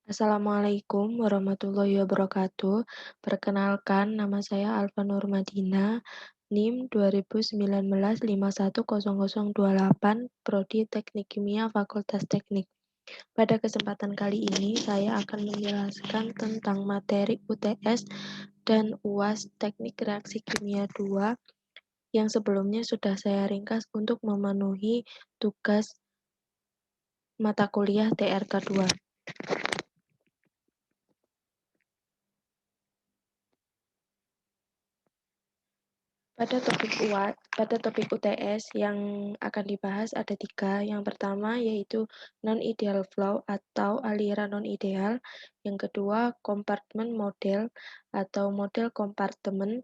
Assalamualaikum warahmatullahi wabarakatuh. Perkenalkan, nama saya Alfa Nurmadina, NIM 2019 510028, Prodi Teknik Kimia Fakultas Teknik. Pada kesempatan kali ini, saya akan menjelaskan tentang materi UTS dan UAS Teknik Reaksi Kimia 2 yang sebelumnya sudah saya ringkas untuk memenuhi tugas mata kuliah TRK 2. Pada topik UTS yang akan dibahas ada 3. Yang pertama yaitu non-ideal flow atau aliran non-ideal. Yang kedua, compartment model atau model kompartemen.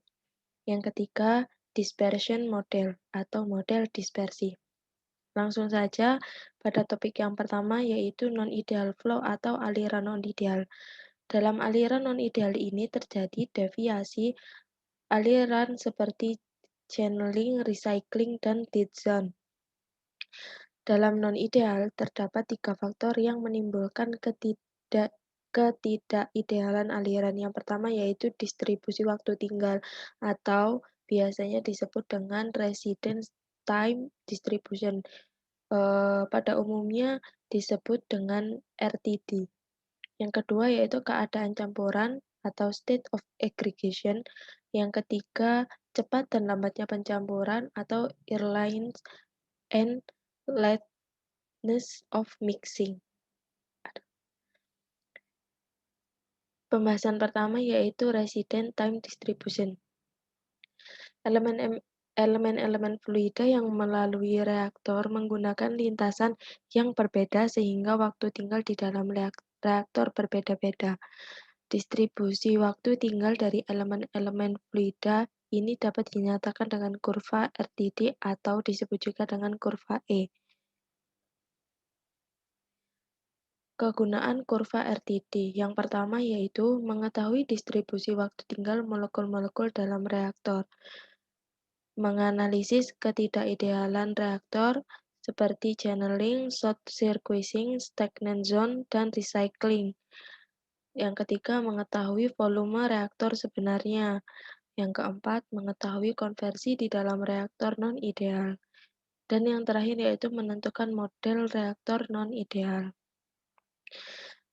Yang ketiga, dispersion model atau model dispersi. Langsung saja pada topik yang pertama yaitu non-ideal flow atau aliran non-ideal. Dalam aliran non-ideal ini terjadi deviasi aliran seperti channeling, recycling, dan dead zone. Dalam non-ideal, terdapat 3 faktor yang menimbulkan ketidakidealan aliran. Yang pertama yaitu distribusi waktu tinggal atau biasanya disebut dengan residence time distribution. Pada umumnya disebut dengan RTD. Yang kedua yaitu keadaan campuran atau state of aggregation. Yang ketiga, cepat dan lambatnya pencampuran atau airlines and lateness of mixing. Pembahasan pertama yaitu resident time distribution. Elemen-elemen fluida yang melalui reaktor menggunakan lintasan yang berbeda sehingga waktu tinggal di dalam reaktor berbeda-beda. Distribusi waktu tinggal dari elemen-elemen fluida ini dapat dinyatakan dengan kurva RTD atau disebut juga dengan kurva E. Kegunaan kurva RTD yang pertama yaitu mengetahui distribusi waktu tinggal molekul-molekul dalam reaktor, menganalisis ketidakidealan reaktor seperti channeling, short circuiting, stagnant zone, dan recycling. Yang ketiga, mengetahui volume reaktor sebenarnya. Yang keempat, mengetahui konversi di dalam reaktor non-ideal. Dan yang terakhir yaitu menentukan model reaktor non-ideal.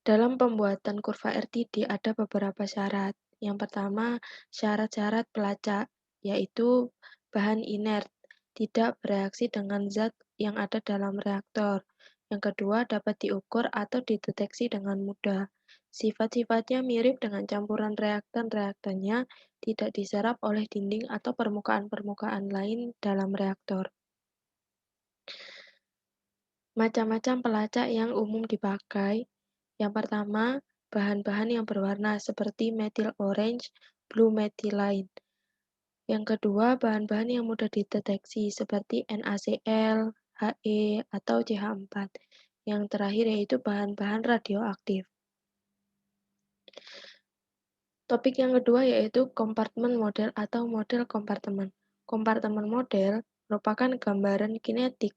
Dalam pembuatan kurva RTD ada beberapa syarat. Yang pertama, syarat-syarat pelacak, yaitu bahan inert, tidak bereaksi dengan zat yang ada dalam reaktor. Yang kedua, dapat diukur atau dideteksi dengan mudah. Sifat-sifatnya mirip dengan campuran reaktan-reaktannya, tidak diserap oleh dinding atau permukaan-permukaan lain dalam reaktor. Macam-macam pelacak yang umum dipakai. Yang pertama, bahan-bahan yang berwarna seperti methyl orange, blue methylene. Yang kedua, bahan-bahan yang mudah dideteksi seperti NaCl, He, atau CH4. Yang terakhir yaitu bahan-bahan radioaktif. Topik yang kedua yaitu kompartemen model atau model kompartemen. Kompartemen model merupakan gambaran kinetik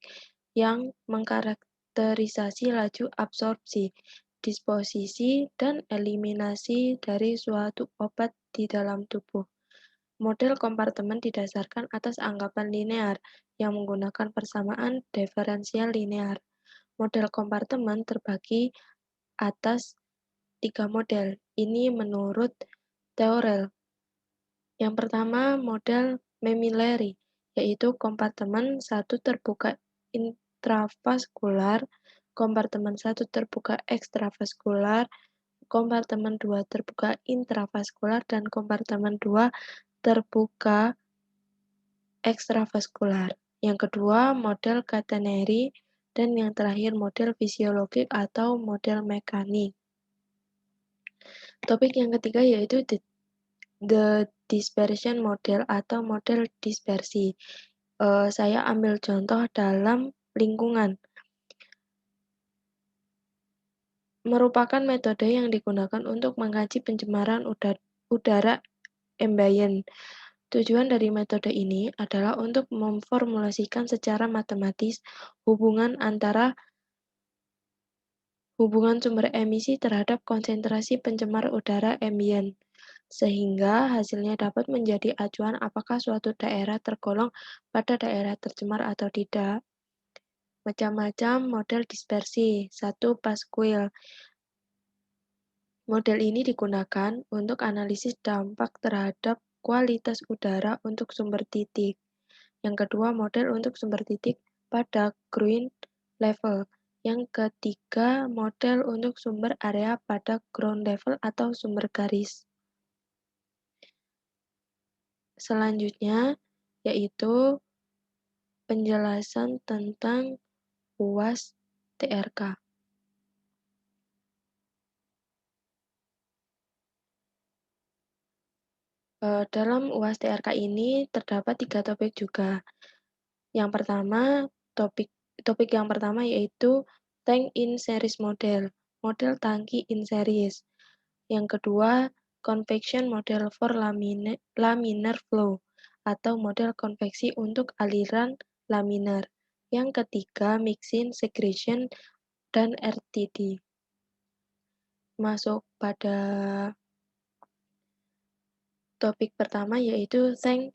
yang mengkarakterisasi laju absorpsi, disposisi, dan eliminasi dari suatu obat di dalam tubuh. Model kompartemen didasarkan atas anggapan linear yang menggunakan persamaan diferensial linear. Model kompartemen terbagi atas 3 model. Ini menurut Theorel. Yang pertama, model Memilleri, yaitu kompartemen 1 terbuka intravaskular, kompartemen 1 terbuka ekstravaskular, kompartemen 2 terbuka intravaskular, dan kompartemen 2 terbuka ekstravaskular. Yang kedua, model Catenary, dan yang terakhir model fisiologik atau model mekanik. Topik yang ketiga yaitu the dispersion model atau model dispersi. Saya ambil contoh dalam lingkungan. Merupakan metode yang digunakan untuk mengkaji pencemaran udara ambient. Tujuan dari metode ini adalah untuk memformulasikan secara matematis hubungan antara hubungan sumber emisi terhadap konsentrasi pencemar udara ambien, sehingga hasilnya dapat menjadi acuan apakah suatu daerah tergolong pada daerah tercemar atau tidak. Macam-macam model dispersi. 1. Pasquale. Model ini digunakan untuk analisis dampak terhadap kualitas udara untuk sumber titik. Yang kedua, model untuk sumber titik pada ground level. Yang ketiga, model untuk sumber area pada ground level atau sumber garis. Selanjutnya, yaitu penjelasan tentang UAS TRK. Dalam UAS TRK ini terdapat 3 topik juga. Yang pertama, topik yang pertama yaitu tank in series model, model tangki in series. Yang kedua, convection model for laminar flow atau model konveksi untuk aliran laminar. Yang ketiga, mixing, segregation, dan RTD. Masuk pada topik pertama yaitu tank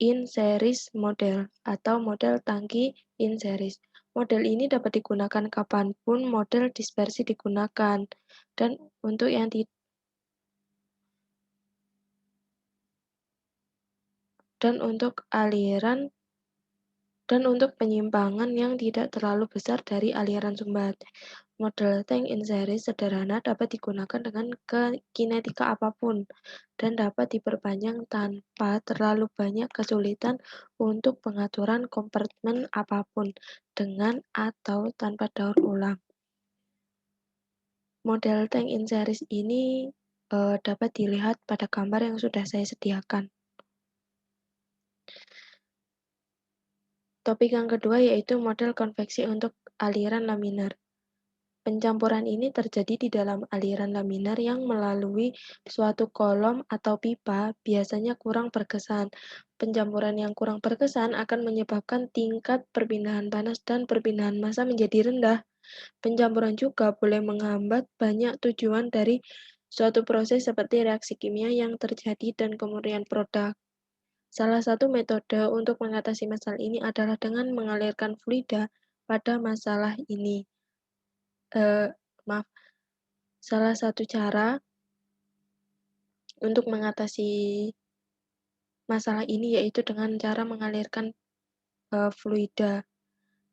in series model atau model tangki in series. Model ini dapat digunakan kapanpun model dispersi digunakan dan untuk yang aliran dan untuk penyimpangan yang tidak terlalu besar dari aliran sumbat. Model tank in series sederhana dapat digunakan dengan kinetika apapun dan dapat diperpanjang tanpa terlalu banyak kesulitan untuk pengaturan kompartemen apapun dengan atau tanpa daur ulang. Model tank in series ini dapat dilihat pada gambar yang sudah saya sediakan. Topik yang kedua yaitu model konveksi untuk aliran laminar. Pencampuran ini terjadi di dalam aliran laminar yang melalui suatu kolom atau pipa, biasanya kurang berkesan. Pencampuran yang kurang berkesan akan menyebabkan tingkat perpindahan panas dan perpindahan massa menjadi rendah. Pencampuran juga boleh menghambat banyak tujuan dari suatu proses seperti reaksi kimia yang terjadi dan kemudian produk. Salah satu metode untuk mengatasi masalah ini adalah dengan mengalirkan fluida pada masalah ini. Salah satu cara untuk mengatasi masalah ini yaitu dengan cara mengalirkan fluida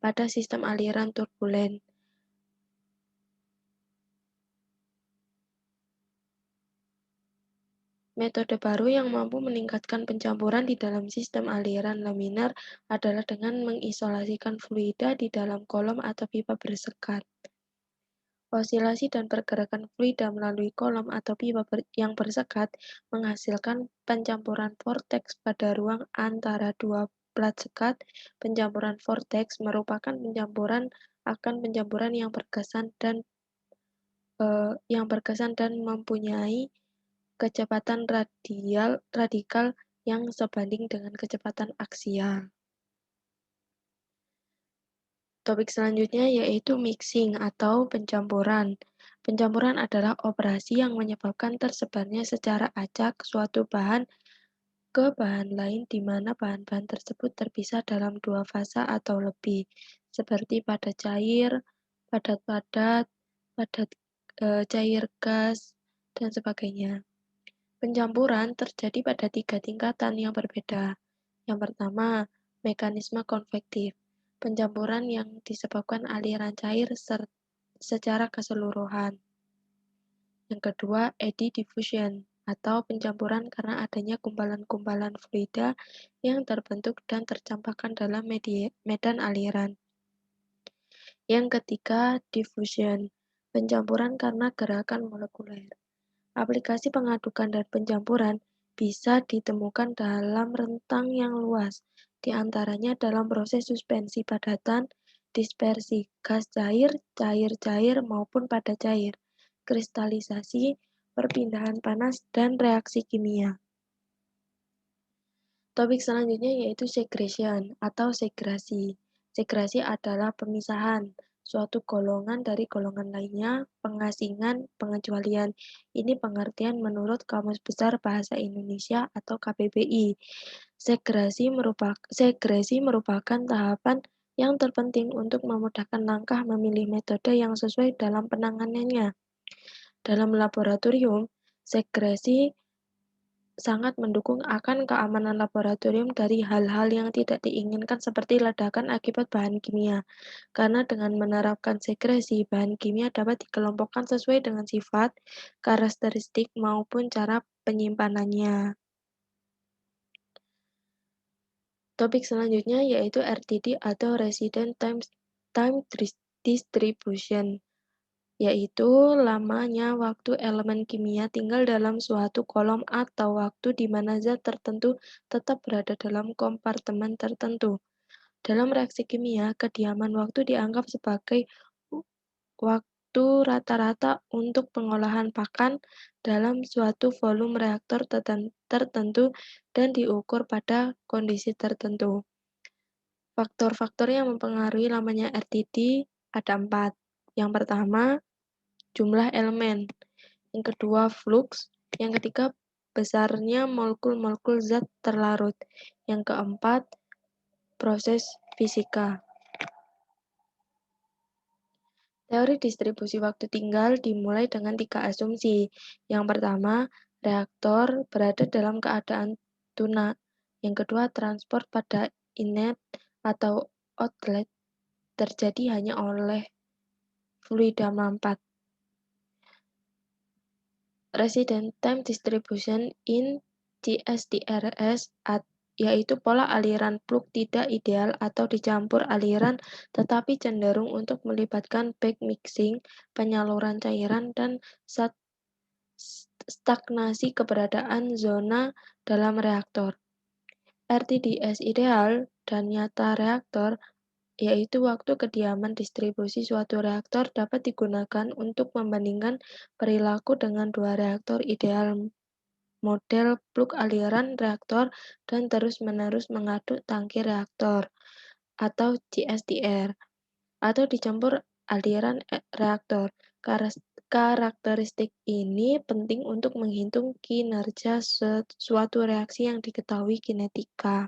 pada sistem aliran turbulen. Metode baru yang mampu meningkatkan pencampuran di dalam sistem aliran laminar adalah dengan mengisolasikan fluida di dalam kolom atau pipa bersekat. Osilasi dan pergerakan fluida melalui kolom atau pipa yang bersekat menghasilkan pencampuran vortex pada ruang antara dua plat sekat. Pencampuran vortex merupakan pencampuran yang berkesan dan mempunyai kecepatan radikal yang sebanding dengan kecepatan aksial. Topik selanjutnya yaitu mixing atau pencampuran. Pencampuran adalah operasi yang menyebabkan tersebarnya secara acak suatu bahan ke bahan lain di mana bahan-bahan tersebut terpisah dalam dua fasa atau lebih, seperti padat cair, padat-padat, padat cair gas, dan sebagainya. Pencampuran terjadi pada 3 tingkatan yang berbeda. Yang pertama, mekanisme konvektif. Pencampuran yang disebabkan aliran cair secara keseluruhan. Yang kedua, eddy diffusion atau pencampuran karena adanya gumpalan-gumpalan fluida yang terbentuk dan tercampakkan dalam medan aliran. Yang ketiga, diffusion, pencampuran karena gerakan molekuler. Aplikasi pengadukan dan pencampuran bisa ditemukan dalam rentang yang luas, di antaranya dalam proses suspensi padatan, dispersi gas cair, cair-cair maupun padat cair, kristalisasi, perpindahan panas, dan reaksi kimia. Topik selanjutnya yaitu segregation atau segrasi. Segrasi adalah pemisahan. suatu golongan dari golongan lainnya, pengasingan, pengecualian. Ini pengertian menurut Kamus Besar Bahasa Indonesia atau KBBI. Segresi merupakan tahapan yang terpenting untuk memudahkan langkah memilih metode yang sesuai dalam penanganannya. Dalam laboratorium, segresi sangat mendukung akan keamanan laboratorium dari hal-hal yang tidak diinginkan seperti ledakan akibat bahan kimia. Karena dengan menerapkan sekresi, bahan kimia dapat dikelompokkan sesuai dengan sifat, karakteristik, maupun cara penyimpanannya. Topik selanjutnya yaitu RTD atau Resident Time Distribution, yaitu lamanya waktu elemen kimia tinggal dalam suatu kolom atau waktu di mana zat tertentu tetap berada dalam kompartemen tertentu. Dalam reaksi kimia, kediaman waktu dianggap sebagai waktu rata-rata untuk pengolahan pakan dalam suatu volume reaktor tertentu dan diukur pada kondisi tertentu. Faktor-faktor yang mempengaruhi lamanya RTD ada 4. Yang pertama, jumlah elemen. Yang kedua, fluks. Yang ketiga, besarnya molekul-molekul zat terlarut. Yang keempat, proses fisika. Teori distribusi waktu tinggal dimulai dengan 3 asumsi. Yang pertama, reaktor berada dalam keadaan tuna. Yang kedua, transport pada inlet atau outlet terjadi hanya oleh fluida melampat. Resident Time Distribution in CSDRS yaitu pola aliran plug tidak ideal atau dicampur aliran tetapi cenderung untuk melibatkan back mixing, penyaluran cairan, dan stagnasi keberadaan zona dalam reaktor. RTDS ideal dan nyata reaktor yaitu waktu kediaman distribusi suatu reaktor dapat digunakan untuk membandingkan perilaku dengan dua reaktor ideal model plug aliran reaktor dan terus-menerus mengaduk tangki reaktor atau CSDR atau dicampur aliran reaktor. Karakteristik ini penting untuk menghitung kinerja suatu reaksi yang diketahui kinetika.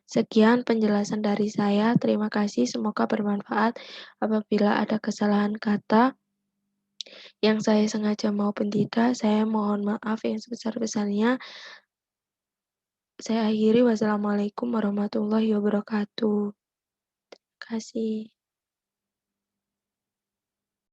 Sekian penjelasan dari saya. Terima kasih, semoga bermanfaat. Apabila ada kesalahan kata yang saya sengaja maupun tidak, saya mohon maaf yang sebesar-besarnya. Saya akhiri, wassalamualaikum warahmatullahi wabarakatuh. Terima kasih.